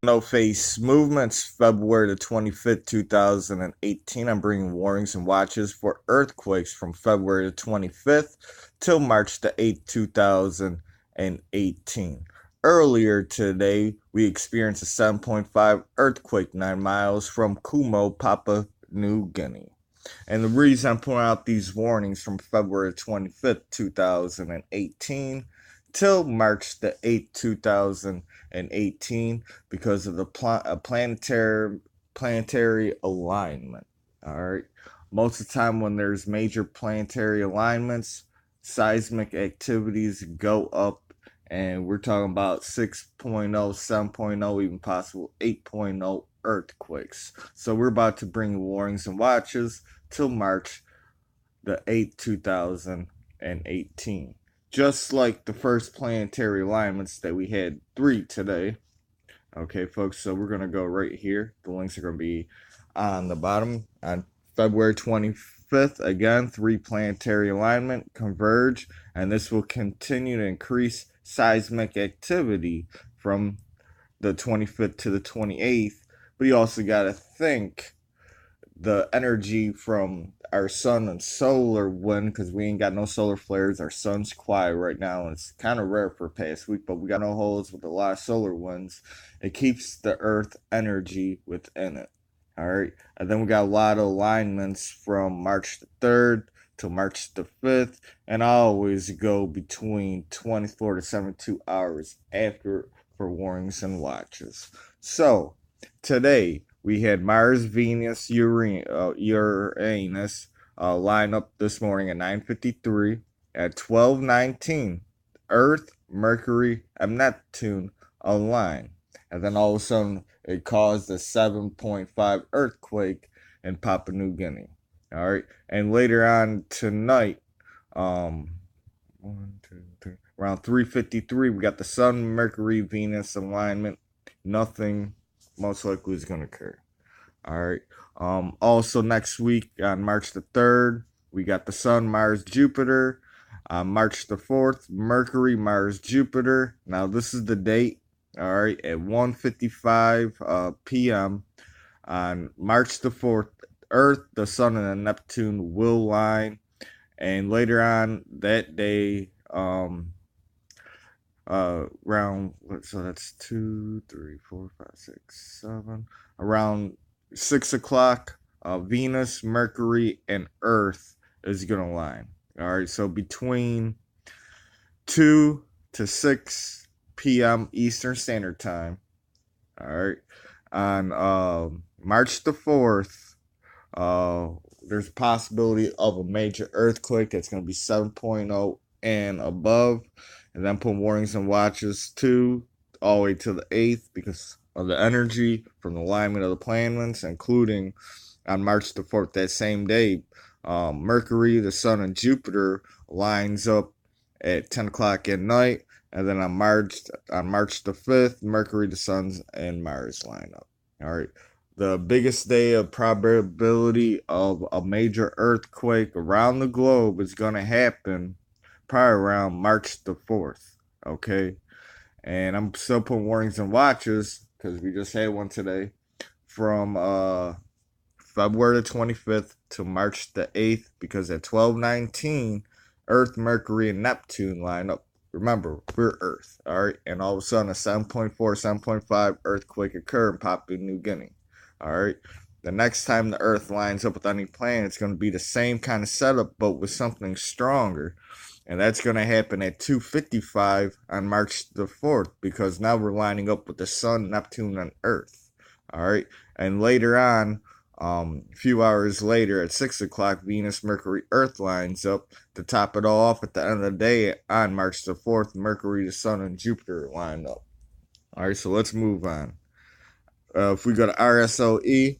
No Face Movements, February the 25th, 2018. I'm bringing warnings and watches for earthquakes from February the 25th till March the 8th, 2018. Earlier today, we experienced a 7.5 earthquake 9 miles from Kumo, Papua New Guinea. And the reason I'm putting out these warnings from February 25th, 2018 till March the 8th, 2018 because of the planetary alignment. All right. Most of the time when there's major planetary alignments, seismic activities go up, and we're talking about 6.0, 7.0, even possible 8.0 earthquakes. So we're about to bring warnings and watches till March the 8th, 2018. Just like the first planetary alignments that we had 3 today. Okay, folks, so we're going to go right here. The links are going to be on the bottom. On February 25th, again, 3 planetary alignment converge, and this will continue to increase seismic activity from the 25th to the 28th. But you also got to think the energy from our sun and solar wind, because we ain't got no solar flares. Our sun's quiet right now, and it's kind of rare for past week, but we got no holes with a lot of solar winds. It keeps the earth energy within it. All right, and then we got a lot of alignments from March the 3rd to March the 5th, and I always go between 24 to 72 hours after for warnings and watches. So today we had Mars, Venus, Uranus line up this morning at 9:53. At 12:19, Earth, Mercury, and Neptune align. And then all of a sudden, it caused a 7.5 earthquake in Papua New Guinea. All right. And later on tonight, um, around 3:53, we got the Sun, Mercury, Venus alignment. Nothing most likely is going to occur. All right. Also next week on March the 3rd, we got the Sun, Mars, Jupiter. March the 4th, Mercury, Mars, Jupiter. Now this is the date. All right, at 1:55 p.m. on March the 4th, Earth, the Sun, and the Neptune will line, and later on that day, around, so that's 2, 3, 4, 5, 6, 7, around 6 o'clock, Venus, Mercury, and Earth is gonna line. All right, so between 2 to 6 p.m. Eastern Standard Time. All right, on March the 4th, uh, there's a possibility of a major earthquake that's gonna be 7.0 and above, and then put warnings and watches to all the way to the 8th because of the energy from the alignment of the planets, including on March the 4th, that same day, Mercury, the Sun, and Jupiter lines up at 10 o'clock at night, and then on March the 5th, Mercury, the Sun, and Mars line up. All right. The biggest day of probability of a major earthquake around the globe is going to happen probably around March the 4th. Okay. And I'm still putting warnings and watches because we just had one today from February the 25th to March the 8th because at 12:19, Earth, Mercury, and Neptune line up. Remember, we're Earth, all right? And all of a sudden, a 7.4, 7.5 earthquake occurred in Papua New Guinea, all right? The next time the Earth lines up with any planet, it's going to be the same kind of setup, but with something stronger. And that's going to happen at 2:55 on March the 4th because now we're lining up with the Sun, Neptune, and Earth. All right. And later on, a few hours later at 6 o'clock, Venus, Mercury, Earth lines up to top it all off at the end of the day on March the 4th. Mercury, the Sun, and Jupiter line up. All right. So let's move on. If we go to RSOE,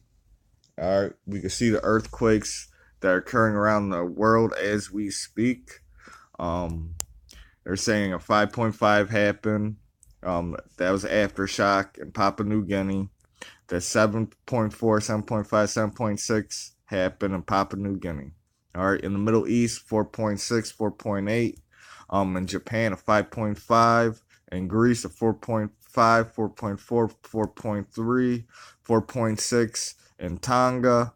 all right, we can see the earthquakes that are occurring around the world as we speak. Um, they're saying a 5.5 happened. That was aftershock in Papua New Guinea. The 7.4, 7.5, 7.6 happened in Papua New Guinea. All right, in the Middle East, 4.6, 4.8. In Japan, a 5.5. In Greece, a 4.5. 4.5, 4.4, 4.3, 4.6 in Tonga,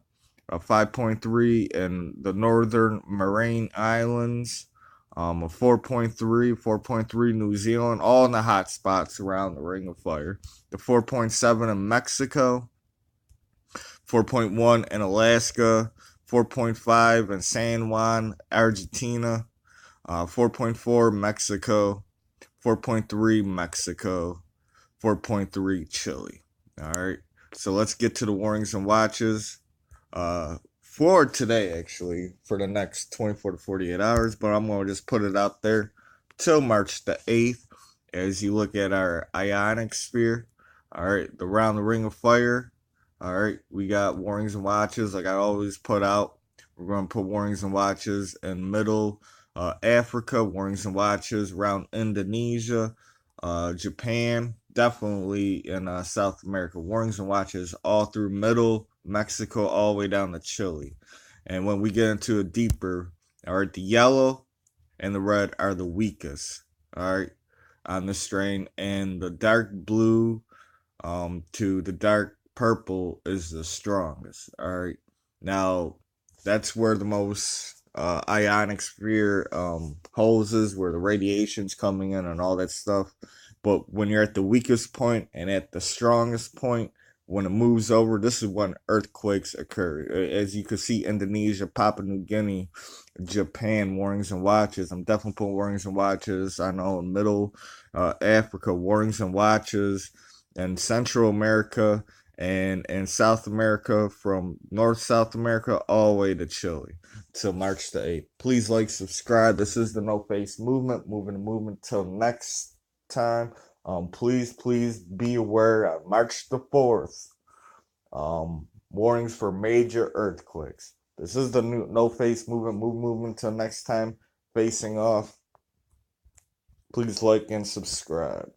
5.3 in the Northern Marine Islands, a 4.3, 4.3 New Zealand, all in the hot spots around the Ring of Fire. The 4.7 in Mexico, 4.1 in Alaska, 4.5 in San Juan, Argentina, 4.4 Mexico, 4.3 Mexico, 4.3 Chile. All right, so let's get to the warnings and watches for today, actually, for the next 24 to 48 hours, but I'm going to just put it out there till March the 8th as you look at our ionic sphere. All right, around the Ring of Fire. All right, we got warnings and watches like I always put out. We're going to put warnings and watches in middle Africa, warnings and watches around Indonesia, Japan, definitely in South America, warnings and watches all through middle Mexico, all the way down to Chile. And when we get into a deeper, all right, the yellow and the red are the weakest, all right, on the strain, and the dark blue to the dark purple is the strongest. All right, now that's where the most ionic sphere holes is, where the radiation's coming in and all that stuff. But when you're at the weakest point and at the strongest point, when it moves over, this is when earthquakes occur. As you can see, Indonesia, Papua New Guinea, Japan, warnings and watches. I'm definitely putting warnings and watches. I know in middle Africa, warnings and watches, and Central America and South America, from North South America all the way to Chile till March the 8th. Please like, subscribe. This is the No Face Movement, moving the movement till next time. Please be aware on March the 4th. Warnings for major earthquakes. This is the new No Face Movement till next time. Facing off. Please like and subscribe.